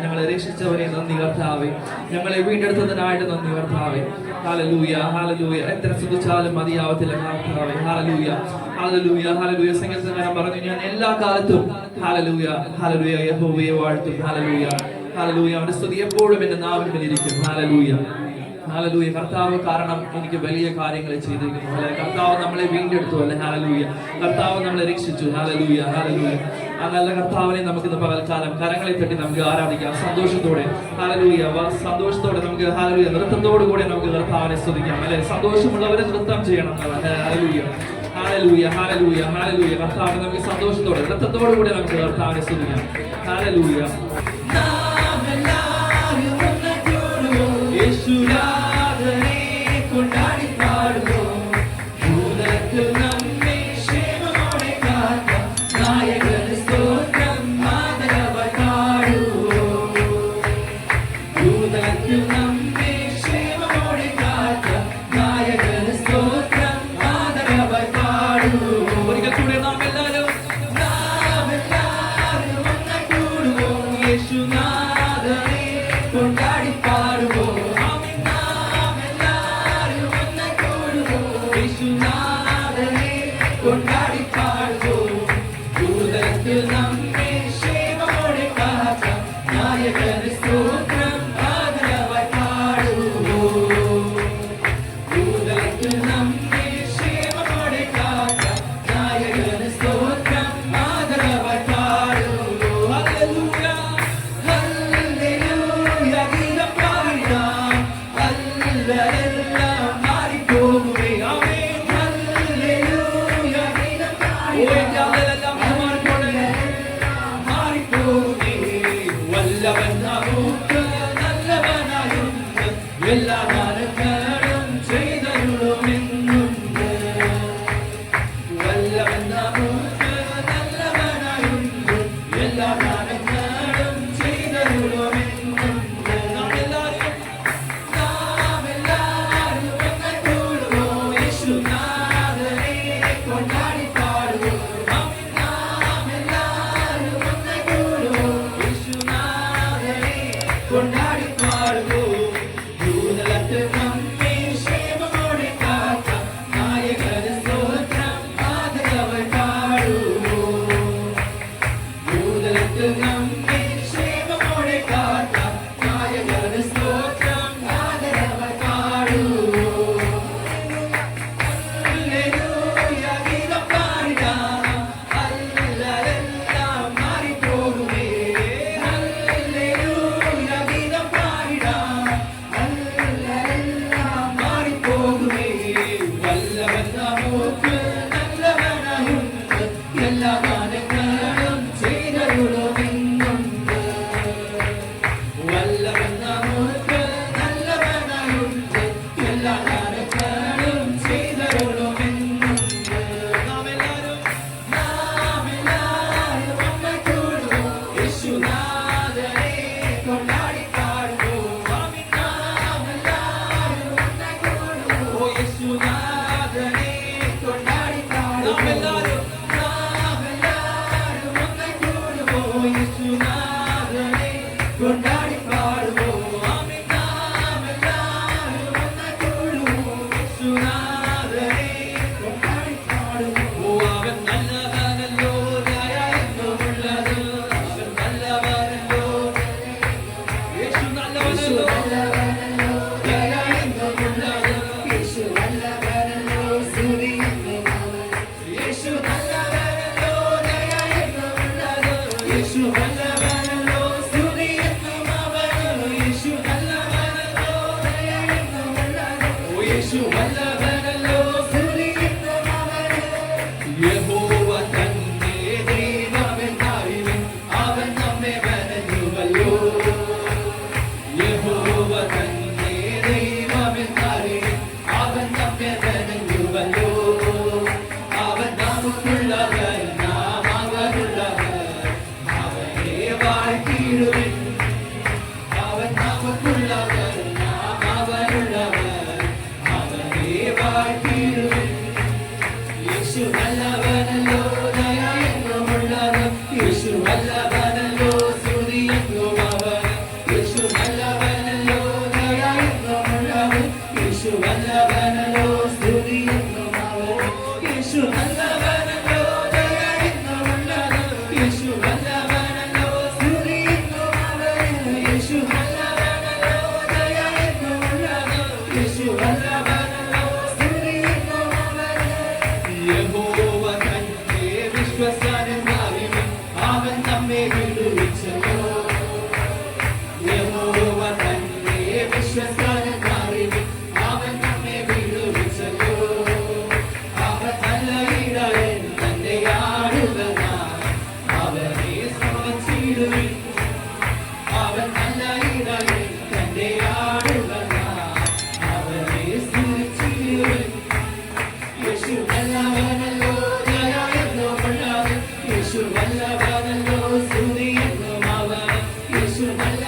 ഞങ്ങളെ രക്ഷിച്ചവരെ നന്ദി കർത്താവേ, ഞങ്ങളെ വീണ്ടെടുത്തതിനായിട്ട് നന്ദി കർത്താവേ. Hallelujah hallelujah. എത്ര സ്തുതിച്ചാലും മതിയാവത്തില്ല കർത്താവേ. Hallelujah hallelujah hallelujah. സംഗീതകാരൻ പറഞ്ഞു, ഞാൻ എല്ലാ കാലത്തും ഹല്ലേലൂയ ഹല്ലേലൂയ യഹോവയെ വാഴ്ത്തും. Hallelujah hallelujah. അവന്റെ സ്തുതി എപ്പോഴും എന്റെ നാവിന്മേലിരിക്കും. Hallelujah hallelujah. കർത്താവ് കാരണം എനിക്ക് വലിയ കാര്യങ്ങൾ ചെയ്തിരിക്കുന്നു. അല്ലെ, കർത്താവ് നമ്മളെ വീണ്ടെടുത്തു. അല്ലെ, ഹല്ലേലൂയ. കർത്താവ് നമ്മളെ രക്ഷിച്ചു. Hallelujah hallelujah. ആ നല്ല കർത്താവിനെ നമുക്ക് ഇന്ന് പകൽക്കാലം കരങ്ങളെ തട്ടി നമുക്ക് ആരാധിക്കാം സന്തോഷത്തോടെ. ഹല്ലേലൂയ. സന്തോഷത്തോടെ നമുക്ക് ഹല്ലേലൂയ നൃത്തത്തോടു കൂടെ നമുക്ക് കർത്താവിനെ സ്തുതിക്കാം. അല്ലെ, സന്തോഷമുള്ളവരെ നൃത്തം ചെയ്യണം. Hallelujah hallelujah hallelujah hallelujah. കർത്താവിനെ നമുക്ക് സന്തോഷത്തോടെ നൃത്തത്തോടു കൂടെ നമുക്ക് കർത്താവിനെ സ്തുതിക്കാം. ഹല്ലേലൂയ. വാഴ്ത്തിയിടുവിൻ. അവൻ നമുക്കുള്ളവൻ, നാം അവനുള്ളവർ, അവനെ വാഴ്ത്തിയിടുവിൻ. യേശു നല്ലവനല്ലോ, ദയ എന്നുമുള്ളത്. യേശു നല്ലവനല്ലോ, സ്തുതി എന്നും അവൻ. യേശു നല്ലവനല്ലോ, ദയ എന്നുമുള്ളത്. യേശു നല്ലവനല്ലോ, സ്തുതി എന്നും അവൻ. യേശു നല്ലവനല്ലോ, ദയ എന്നുമുള്ളത്. യേശു നല്ലവനല്ലോ, സ്തുതി എന്നും അവൻ. യേശു നല്ലവനല്ലോ, ദയ എന്നുമുള്ളത്. യേശു നല്ലവനല്ലോ, സ്തുതി എന്നും അവൻ. യഹോവ തന്നെ വിശ്വസ്തനെന്നറിവിൻ, അവൻ നമ്മെ വിടുവിച്ചല്ലോ. യഹോവ തന്നെ വിശ്വസ്തനെന്നറിവിൻ, അവൻ നമ്മെ വിടുവിച്ചല്ലോ. അവൻ നല്ല ഇടയൻ, തന്റെ ആടുകളായി അവനെ സ്തുതിച്ചിടുവിൻ. അവൻ നല്ല ഇടയൻ, തന്റെ ആടുകളായി അവനെ സ്തുതിച്ചിടുവിൻ. യേശു നല്ലവനല്ലോ, ദയ എന്നുമുള്ളത്. യേശു നല്ലവനല്ലോ, സ്തുതി എന്നും അവൻ. യേശു നല്ല